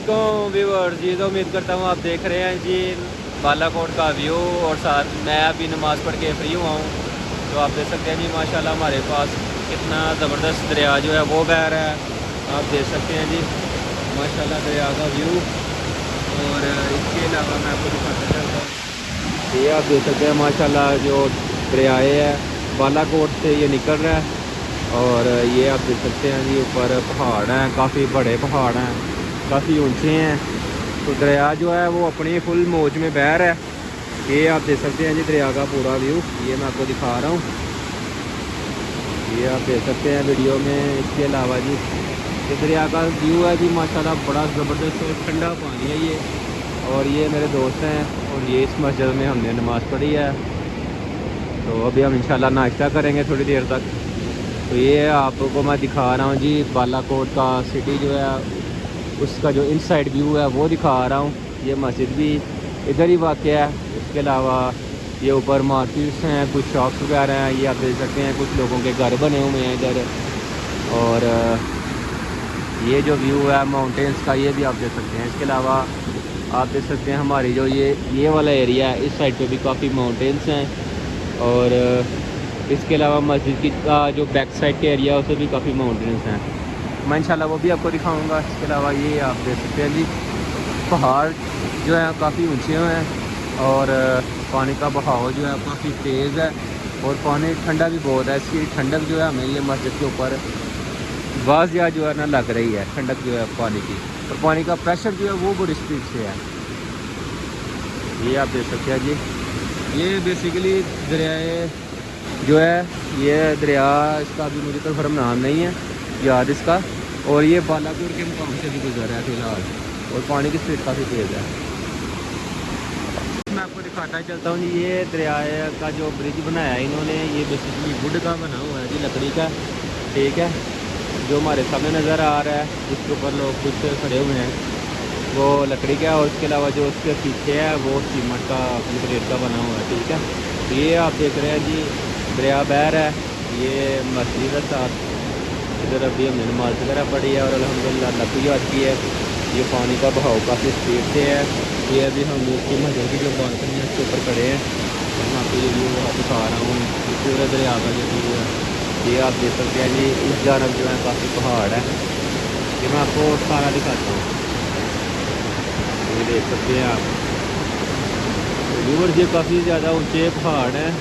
Viewers, ये तो उम्मीद करता हूँ आप देख रहे हैं जी बालाकोट का व्यू। और साथ मैं अभी नमाज़ पढ़ के फ्री हुआ हूँ, तो आप देख सकते हैं जी माशाल्लाह हमारे पास कितना ज़बरदस्त दरिया जो है वो बह रहा है। आप देख सकते हैं जी माशाल्लाह दरिया का व्यू। और इसके अलावा मैं आपको दिखाता चलता हूँ, ये आप देख सकते हैं माशाल्लाह जो दरियाए है बालाकोट से ये निकल रहा है। और ये आप देख सकते हैं जी ऊपर पहाड़ हैं, काफ़ी बड़े पहाड़ हैं, काफ़ी ऊंचे हैं। तो दरिया जो है वो अपनी फुल मौज में बह रहा है। ये आप देख सकते हैं जी दरिया का पूरा व्यू, ये मैं आपको दिखा रहा हूँ, ये आप देख सकते हैं वीडियो में। इसके अलावा जी ये दरिया का व्यू है जी माशाल्लाह बड़ा ज़बरदस्त और ठंडा पानी है ये। और ये मेरे दोस्त हैं और ये इस मस्जिद में हमने नमाज़ पढ़ी है। तो अभी हम इंशाल्लाह नाश्ता करेंगे थोड़ी देर तक। तो ये आपको मैं दिखा रहा हूँ जी बालाकोट का सिटी जो है उसका जो इनसाइड व्यू है वो दिखा रहा हूँ। ये मस्जिद भी इधर ही वाक़या है। इसके अलावा ये ऊपर मार्केट्स हैं, कुछ शॉप्स वगैरह हैं, ये आप देख सकते हैं कुछ लोगों के घर बने हुए हैं इधर। और ये जो व्यू है माउंटेन्स का ये भी आप देख सकते हैं। इसके अलावा आप देख सकते हैं हमारी जो ये वाला एरिया है इस साइड पे भी काफ़ी माउंटेन्स हैं। और इसके अलावा मस्जिद की का जो बैक साइड के एरिया है उससे भी काफ़ी माउंटेन्स हैं, मैं इंशाल्लाह वो भी आपको दिखाऊंगा। इसके अलावा ये आप देख सकते हैं जी पहाड़ जो है काफ़ी ऊंचे हुए हैं। और पानी का बहाव जो है काफ़ी तेज़ है और पानी ठंडा भी बहुत है। इसकी ठंडक जो है हमें ये मस्जिद के ऊपर वाज़िया जो है ना लग रही है, ठंडक जो है पानी की। और पानी का प्रेशर जो है वो बड़ी स्पीड से है। ये आप देख सकते हैं जी, ये बेसिकली दरियाए जो है ये दरिया, इसका अभी मुझे तो फर्म नाम नहीं है याद इसका। और ये बालाकोट के मुकाम से भी गुजर रहा है फ़िलहाल और पानी की स्पीड काफ़ी तेज़ है। मैं आपको दिखाता चलता हूँ जी, ये दरियाए का जो ब्रिज बनाया है इन्होंने, ये बेसिकली वुड का बना हुआ है जी, लकड़ी का। ठीक है, जो हमारे सामने नज़र आ रहा है जिसके ऊपर लोग कुछ खड़े हुए हैं वो लकड़ी का है। और उसके अलावा जो उसके पीछे है वो सीमेंट का कंक्रीट का बना हुआ है। ठीक है, तो ये आप देख रहे हैं जी दरिया बह रहा है, ये मस्जिद है साथ। इधर अभी हमने नमाज वगैरह पढ़ी है और अल्हम्दुलिल्लाह नफी आज की है। ये पानी का बहाव काफ़ी स्पीड से है। ये अभी हम उसकी मस्जिद की जो बालकनी है उसके ऊपर खड़े हैं और मैं आपको ये व्यू दिखा रहा हूँ। ये पूरे दरिया का जो व्यू है ये आप देख सकते हैं जी। इस जानब जो है काफ़ी पहाड़ है, ये मैं आपको सारा दिखाता हूँ, ये देख सकते हैं आप व्यूअर्स। ये काफ़ी ज़्यादा ऊंचे पहाड़ हैं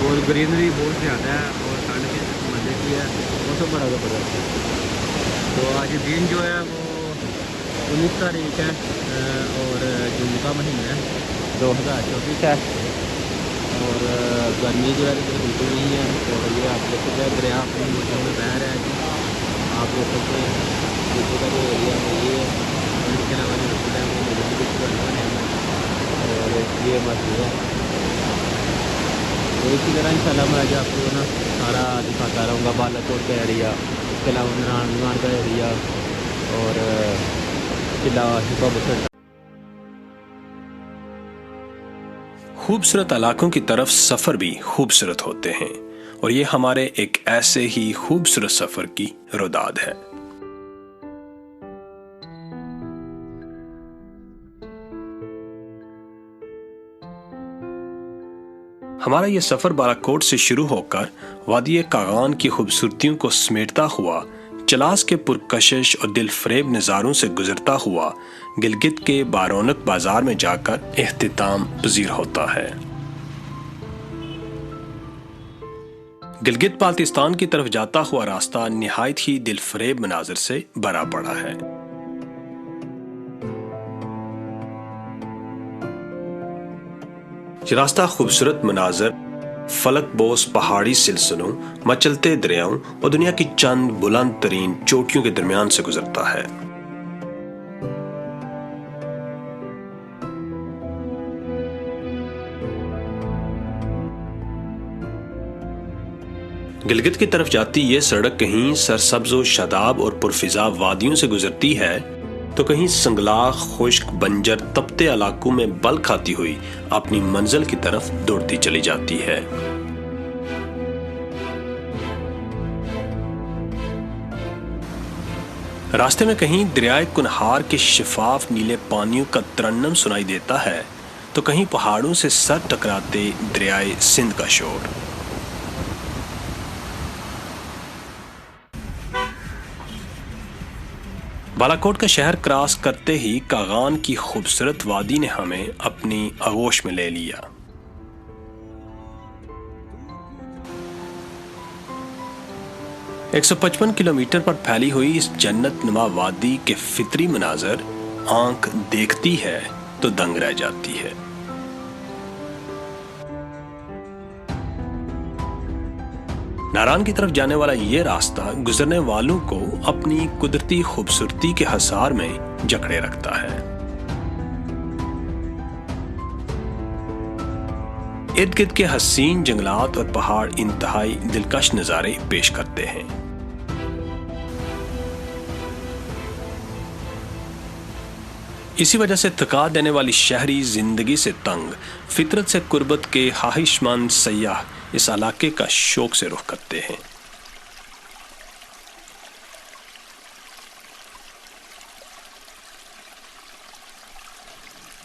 और ग्रीनरी बहुत ज़्यादा है और ठंड के मज़े की है, मौसम बड़ा ज़बरदस्त है। तो आज दिन जो है वो 19 तारीख है और जून का महीना है 2024 है। और गर्मी जो है तो बिल्कुल नहीं है। और ये आप देख सकते हैं दरिया अपनी मोटर में बह रहा है जी, आप देख सकते हैं नीचे का जो एरिया है ये है। और इसके अलावा जो मस्जिद है वो मेरे भी कुछ घर बने हुए हैं और ये मस्जिद है। तो इसी तरह इंशाल्लाह मैं आज आपको ना सारा दिखाता रहूँगा बालाकोट का एरिया, इसके अलावा नारायण का एरिया और किला शिपा बसर। खूबसूरत इलाकों की तरफ सफर भी खूबसूरत होते हैं और ये हमारे एक ऐसे ही खूबसूरत सफर की रुदाद है। हमारा ये सफर बालाकोट से शुरू होकर वादी कागान की खूबसूरतियों को समेटता हुआ चलास के पुरकशिश और दिल फरेब नज़ारों से गुजरता हुआ गिलगित के बारौनक बाजार में जाकर इख्तिताम पजीर होता है। गिलगित बाल्टिस्तान की तरफ जाता हुआ रास्ता निहायत ही दिल फरेब मनाजिर से भरा पड़ा है। ये रास्ता खूबसूरत मनाजर, फलक बोस पहाड़ी सिलसिलों, मचलते दरियाओं और दुनिया की चंद बुलंद तरीन चोटियों के दरमियान से गुजरता है। गिलगित की तरफ जाती ये सड़क कहीं सरसब्ज़ शादाब और पुरफिजा वादियों से गुजरती है तो कहीं संगलाख खुश्क बंजर तपते इलाकों में बल खाती हुई अपनी मंजिल की तरफ दौड़ती चली जाती है। راستے میں کہیں دریائے کنہار کے شفاف نیلے پانیوں کا ترنم سنائی دیتا ہے تو کہیں پہاڑوں سے سر ٹکراتے دریائے سندھ کا شور۔ بالاکوٹ کا شہر کراس کرتے ہی کاغان کی خوبصورت وادی نے ہمیں اپنی آغوش میں لے لیا۔ 155 کلومیٹر پر پھیلی ہوئی اس جنت نما وادی کے فطری مناظر آنکھ دیکھتی ہے تو دنگ رہ جاتی ہے۔ ناران کی طرف جانے والا یہ راستہ گزرنے والوں کو اپنی قدرتی خوبصورتی کے حصار میں جکڑے رکھتا ہے۔ ارد گرد کے حسین جنگلات اور پہاڑ انتہائی دلکش نظارے پیش کرتے ہیں۔ اسی وجہ سے تھکا دینے والی شہری زندگی سے تنگ، فطرت سے قربت کے خواہش مند سیاح اس علاقے کا شوق سے رخ کرتے ہیں۔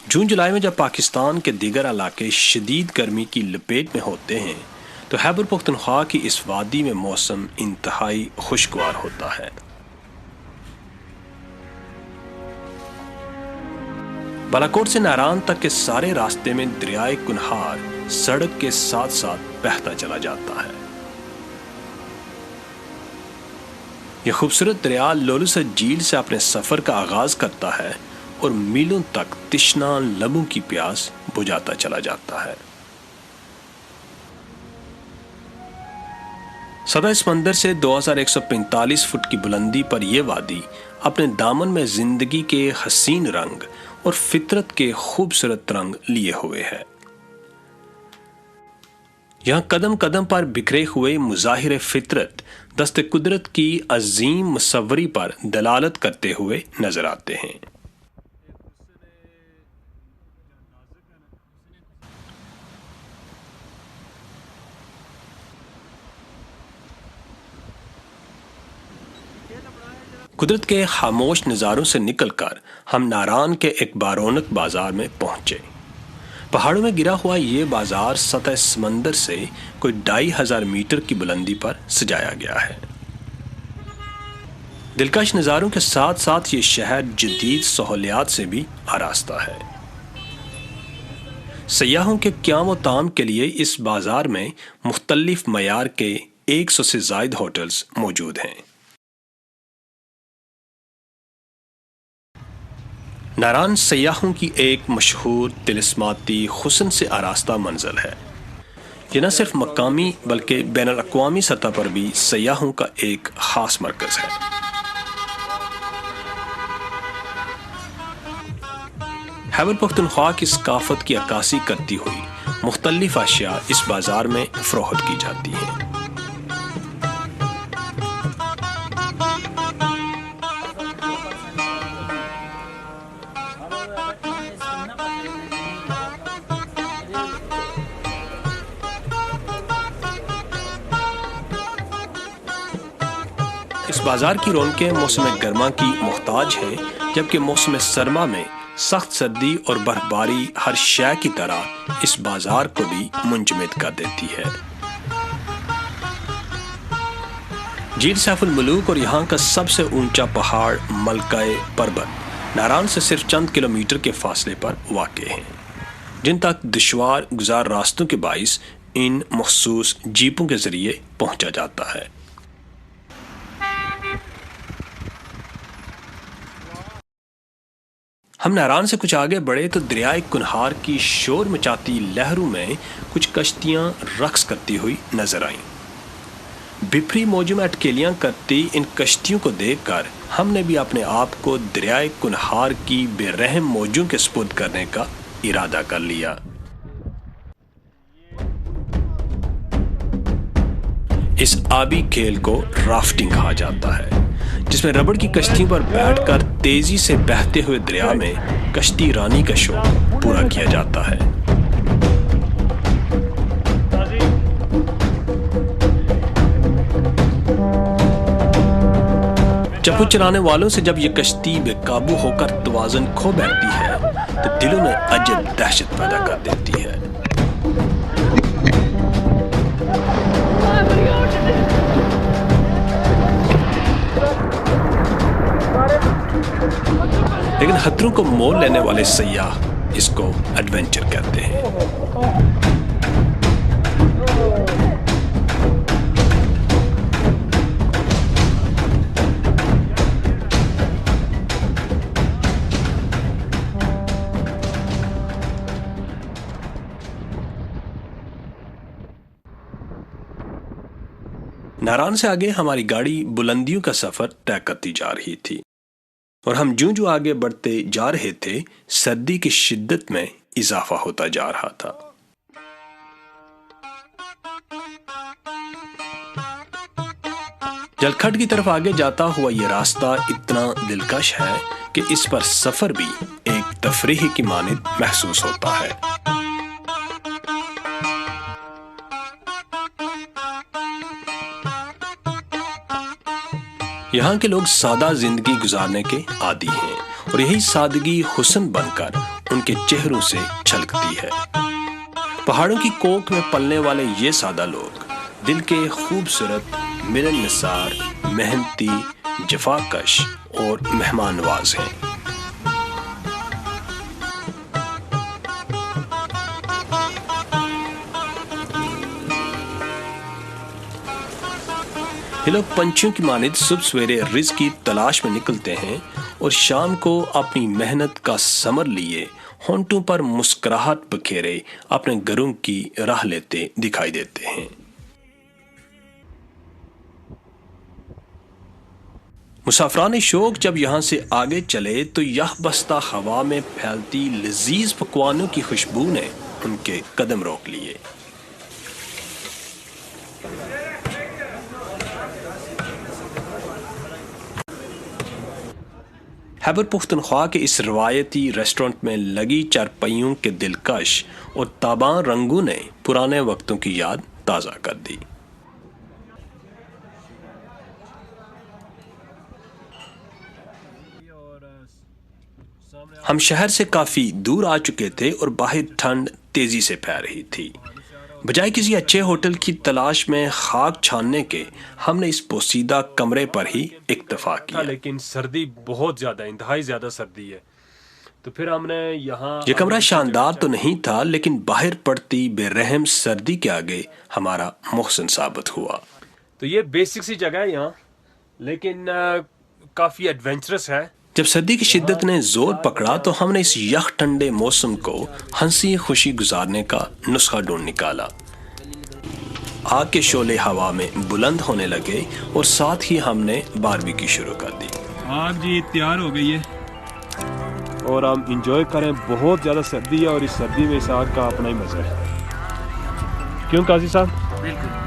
جون جولائی میں جب پاکستان کے دیگر علاقے شدید گرمی کی لپیٹ میں ہوتے ہیں تو خیبر پختونخوا کی اس وادی میں موسم انتہائی خوشگوار ہوتا ہے۔ بالاکوٹ سے ناران تک کے سارے راستے میں دریائے کنہار سڑک کے ساتھ ساتھ بہتا چلا جاتا ہے۔ یہ خوبصورت دریا لولوسر جھیل سے اپنے سفر کا آغاز کرتا ہے اور میلوں تک تشنا لبوں کی پیاس بجھاتا چلا جاتا ہے۔ سطح سمندر سے 2145 فٹ کی بلندی پر یہ وادی اپنے دامن میں زندگی کے حسین رنگ اور فطرت کے خوبصورت رنگ لیے ہوئے ہے۔ یہاں قدم قدم پر بکھرے ہوئے مظاہر فطرت دست قدرت کی عظیم مصوری پر دلالت کرتے ہوئے نظر آتے ہیں۔ قدرت کے خاموش نظاروں سے نکل کر ہم ناران کے ایک بارونق بازار میں پہنچے۔ پہاڑوں میں گرا ہوا یہ بازار سطح سمندر سے کوئی 2500 میٹر کی بلندی پر سجایا گیا ہے۔ دلکش نظاروں کے ساتھ ساتھ یہ شہر جدید سہولیات سے بھی آراستہ ہے۔ سیاحوں کے قیام و طعام کے لیے اس بازار میں مختلف معیار کے 100 سے زائد ہوٹلز موجود ہیں۔ ناران سیاحوں کی ایک مشہور طلسماتی حسن سے آراستہ منزل ہے۔ یہ نہ صرف مقامی بلکہ بین الاقوامی سطح پر بھی سیاحوں کا ایک خاص مرکز ہے۔ خیبر پختونخوا کی ثقافت کی عکاسی کرتی ہوئی مختلف اشیاء اس بازار میں فروخت کی جاتی ہیں۔ اس بازار کی رونقیں موسم گرما کی محتاج ہیں، جبکہ موسم سرما میں سخت سردی اور برف باری ہر شے کی طرح اس بازار کو بھی منجمد کر دیتی ہے۔ جھیل سیف الملوک اور یہاں کا سب سے اونچا پہاڑ ملکہ پربت ناران سے صرف چند کلومیٹر کے فاصلے پر واقع ہیں، جن تک دشوار گزار راستوں کے باعث ان مخصوص جیپوں کے ذریعے پہنچا جاتا ہے۔ ہم ناران سے کچھ آگے بڑھے تو دریائے کنہار کی شور مچاتی لہروں میں کچھ کشتیاں رقص کرتی ہوئی نظر آئیں۔ بپھری موجوں میں اٹکیلیاں کرتی ان کشتیوں کو دیکھ کر ہم نے بھی اپنے آپ کو دریائے کنہار کی بے رحم موجوں کے سپرد کرنے کا ارادہ کر لیا۔ اس آبی کھیل کو رافٹنگ کہا جاتا ہے، جس میں ربڑ کی کشتیوں پر بیٹھ کر تیزی سے بہتے ہوئے دریا میں کشتی رانی کا شوق پورا کیا جاتا ہے۔ چپو چلانے والوں سے جب یہ کشتی بے قابو ہو کر توازن کھو بیٹھتی ہے تو دلوں میں عجب دہشت پیدا کر دیتی ہے۔ لیکن خطروں کو مول لینے والے سیاح اس کو ایڈونچر کہتے ہیں۔ ناران سے آگے ہماری گاڑی بلندیوں کا سفر طے کرتی جا رہی تھی، اور ہم جوں آگے بڑھتے جا رہے تھے سردی کی شدت میں اضافہ ہوتا جا رہا تھا۔ جلکھڈ کی طرف آگے جاتا ہوا یہ راستہ اتنا دلکش ہے کہ اس پر سفر بھی ایک تفریح کی مانند محسوس ہوتا ہے۔ یہاں کے لوگ سادہ زندگی گزارنے کے عادی ہیں، اور یہی سادگی حسن بن کر ان کے چہروں سے چھلکتی ہے۔ پہاڑوں کی کوکھ میں پلنے والے یہ سادہ لوگ دل کے خوبصورت، ملن نثار، محنتی، جفاکش اور مہمان نواز ہیں۔ یہ لوگ پنچھیوں کی مانند صبح سویرے رزق کی تلاش میں نکلتے ہیں، اور شام کو اپنی محنت کا ثمر لیے ہونٹوں پر مسکراہٹ بکھیرے اپنے گھروں کی راہ لیتے دکھائی دیتے ہیں۔ مسافران شوق جب یہاں سے آگے چلے تو یہ بستہ ہوا میں پھیلتی لذیذ پکوانوں کی خوشبو نے ان کے قدم روک لیے۔ خیبر پختونخوا کے اس روایتی ریسٹورنٹ میں لگی چارپائیوں کے دلکش اور تاباں رنگوں نے پرانے وقتوں کی یاد تازہ کر دی۔ ہم شہر سے کافی دور آ چکے تھے اور باہر ٹھنڈ تیزی سے پھیل رہی تھی۔ بجائے کسی اچھے ہوٹل کی تلاش میں خاک چھاننے کے ہم نے اس پوسیدہ کمرے پر ہی اکتفا کیا۔ لیکن سردی بہت زیادہ، انتہائی زیادہ سردی ہے، تو پھر ہم نے یہاں یہ کمرہ شاندار تو نہیں تھا، لیکن باہر پڑتی بے رحم سردی کے آگے ہمارا محسن ثابت ہوا۔ تو یہ بیسک سی جگہ ہے یہاں، لیکن کافی ایڈونچرس ہے۔ جب سردی کی شدت نے زور پکڑا تو ہم نے اس یخ ٹھنڈے موسم کو ہنسی خوشی گزارنے کا نسخہ ڈھونڈ نکالا۔ آگ کے شعلے ہوا میں بلند ہونے لگے اور ساتھ ہی ہم نے باربیکیو شروع کر دی۔ آگ جی تیار ہو گئی ہے اور ہم انجوائے کریں۔ بہت زیادہ سردی ہے اور اس سردی میں اس آگ کا اپنا ہی مزہ ہے، کیوں قاضی صاحب؟ بالکل۔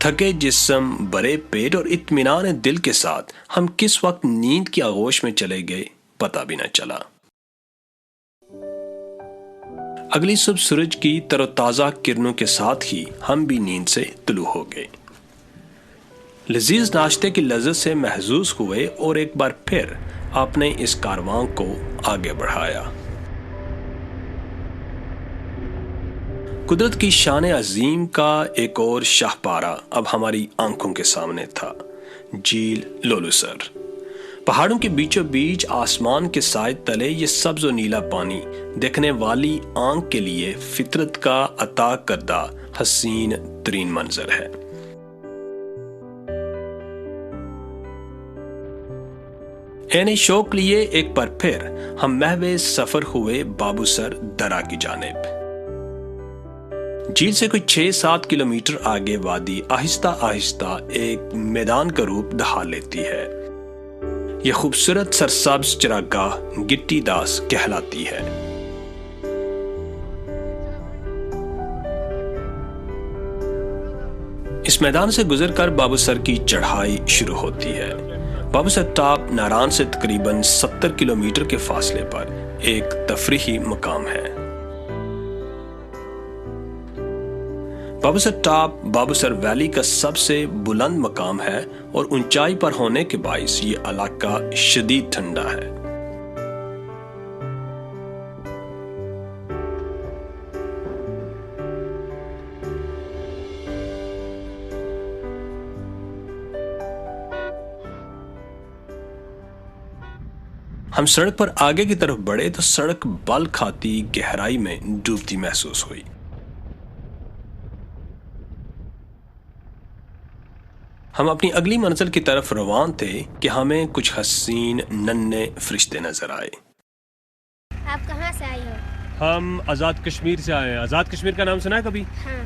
تھکے جسم، بڑے پیٹ اور اطمینان دل کے ساتھ ہم کس وقت نیند کی آغوش میں چلے گئے پتہ بھی نہ چلا۔ اگلی صبح سورج کی تر و تازہ کرنوں کے ساتھ ہی ہم بھی نیند سے طلوع ہو گئے۔ لذیذ ناشتے کی لذت سے محظوظ ہوئے اور ایک بار پھر آپ نے اس کارواں کو آگے بڑھایا۔ قدرت کی شان عظیم کا ایک اور شاہپارہ اب ہماری آنکھوں کے سامنے تھا، جھیل لولوسر۔ پہاڑوں کے بیچوں بیچ آسمان کے سائے تلے یہ سبز و نیلا پانی دیکھنے والی آنکھ کے لیے فطرت کا عطا کردہ حسین ترین منظر ہے۔ عین شوق لیے ایک بار پھر ہم محو سفر ہوئے بابو سر درہ کی جانب۔ جھیل سے کوئی 6-7 کلومیٹر آگے وادی آہستہ آہستہ ایک میدان کا روپ دھار لیتی ہے۔ یہ خوبصورت سرسبز چراگاہ گٹی داس کہلاتی ہے۔ اس میدان سے گزر کر بابو سر کی چڑھائی شروع ہوتی ہے۔ بابو سر ٹاپ ناران سے تقریباً 70 کلومیٹر کے فاصلے پر ایک تفریحی مقام ہے۔ बाबूसर टॉप बाबूसर वैली का सबसे बुलंद मकाम है और ऊंचाई पर होने के बाइस ये इलाका शदीद ठंडा है। हम सड़क पर आगे की तरफ बढ़े तो सड़क बल खाती गहराई में डूबती महसूस हुई। हम अपनी अगली मंजिल की तरफ रवान थे कि हमें कुछ हसीन नन्हे फरिश्ते नजर आए। आप कहाँ से आए हो? हम आज़ाद कश्मीर से आए हैं। आज़ाद कश्मीर का नाम सुना है कभी? हाँ,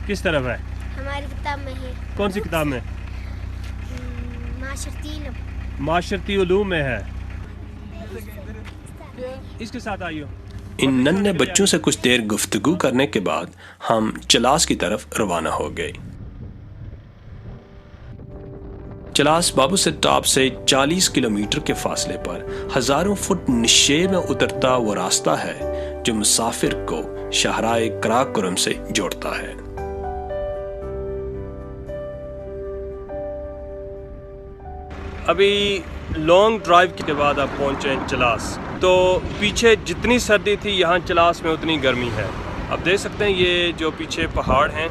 किस तरफ है? हमारी किताब में है। कौन सी किताब में? माशरती उलूम में है। इसके साथ आई हो। इन नन्हे बच्चों से कुछ देर गुफ्तगू करने के बाद हम चलास की तरफ रवाना हो गए। चलास बाबूसर टॉप से 40 किलोमीटर के फासले पर हजारों फुट निशेब में उतरता वो रास्ता है जो मुसाफिर को शाहराए कराकोरम से जोड़ता है। अभी लॉन्ग ड्राइव के बाद आप पहुंचे हैं चलास। तो पीछे जितनी सर्दी थी यहाँ चलास में उतनी गर्मी है। आप देख सकते हैं ये जो पीछे पहाड़ हैं,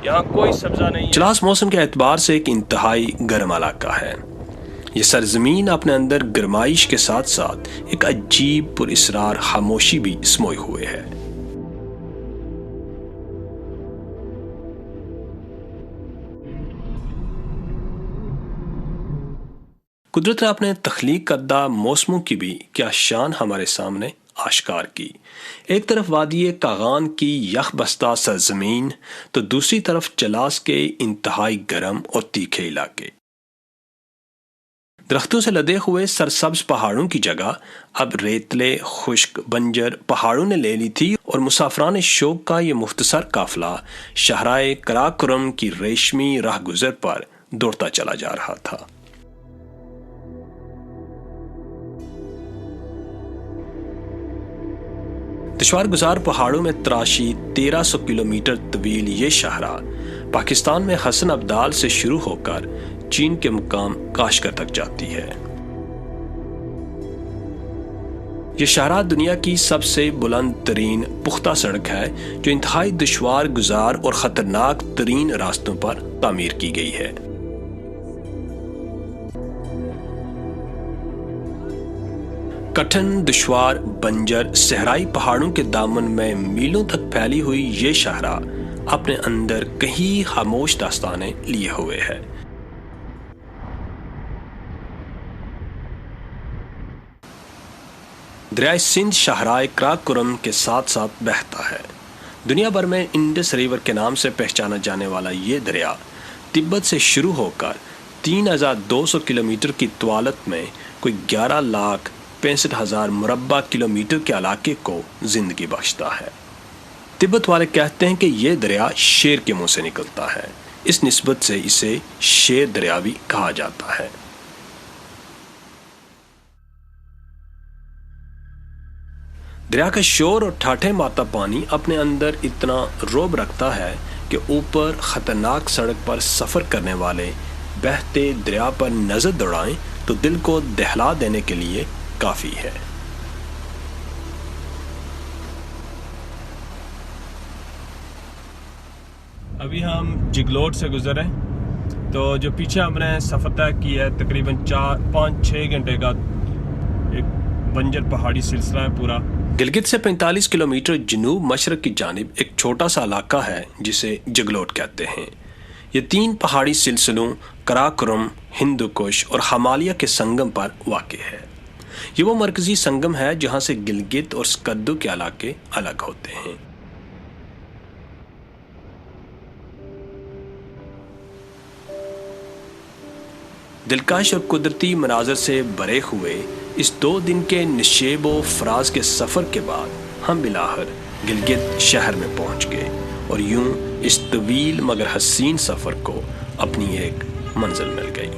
यहाँ कोई सब्जा नहीं है। चलास मौसम के एतबार से एक इंतहाई गर्म इलाका है। ये सरजमीन अपने अंदर गर्माइश के साथ साथ एक अजीब पुरइसरार खामोशी भी समोए हुए है। कुदरत ने अपने तख्लीक करदा मौसमों की भी क्या शान हमारे सामने आश्कार की। एक तरफ वादी कागान की यख बस्ता सरजमीन तो दूसरी तरफ चलास के इंतहाई गर्म और तीखे इलाके। दरख्तों से लदे हुए सरसब्ज पहाड़ों की जगह अब रेतले खुश्क बंजर पहाड़ों ने ले ली थी और मुसाफरान शौक का ये मुख्तसर काफिला शाहराए कराकोरम की रेशमी राह गुजर पर दौड़ता चला जा रहा था। दुश्वार गुजार पहाड़ों में तराशी 1300 किलोमीटर तवील ये शाहरा पाकिस्तान में हसन अब्दाल से शुरू होकर चीन के मुकाम काशगर तक जाती है। यह शाहरा दुनिया की सबसे बुलंद तरीन पुख्ता सड़क है जो इंतहाई दुश्वार गुजार और खतरनाक तरीन रास्तों पर तामीर की गई है। कठिन दुश्वार बंजर सहराई पहाड़ों के दामन में मीलों तक फैली हुई ये शाहरा अपने अंदर कई खामोश दास्तानें लिए हुए है। दरिया सिंध शाहराए कराकोरम के साथ साथ बहता है। दुनिया भर में इंडस रिवर के नाम से पहचाना जाने वाला ये दरिया तिब्बत से शुरू होकर 3200 किलोमीटर की तवालत में कोई 11,65,000 मुरब्बा किलोमीटर के इलाके को जिंदगी बख्शता है। तिब्बत वाले कहते हैं कि यह दरिया शेर के मुंह से निकलता है, इस निस्बत से इसे शेर दरिया भी कहा जाता है। दरिया का शोर और ठाठे मारता पानी अपने अंदर इतना रोब रखता है कि ऊपर खतरनाक सड़क पर सफर करने वाले बहते दरिया पर नजर दौड़ाएं तो दिल को दहला देने के लिए काफी है। अभी हम जिगलोट से गुजरे, तो जो पीछे हमने सफर तय किया है तकरीबन 4-5-6 घंटे का एक बंजर पहाड़ी सिलसिला है पूरा। गिलगित से 45 किलोमीटर जनूब मशरक की जानिब एक छोटा सा इलाका है जिसे जगलोट कहते हैं। ये 3 पहाड़ी सिलसिलों कराकोरम, हिंदू कुश और हिमालय के संगम पर वाक़ है। ये वो मरकजी संगम है जहां से गिलगित और स्कद्दू के इलाके अलग होते हैं। दिलकश और कुदरती मनाजर से भरे हुए इस 2 दिन के निशेब व फराज के सफर के बाद हम बिलाहर गिलगित शहर में पहुंच गए और यूं इस तवील मगर हसीन सफर को अपनी एक मंजिल मिल गई।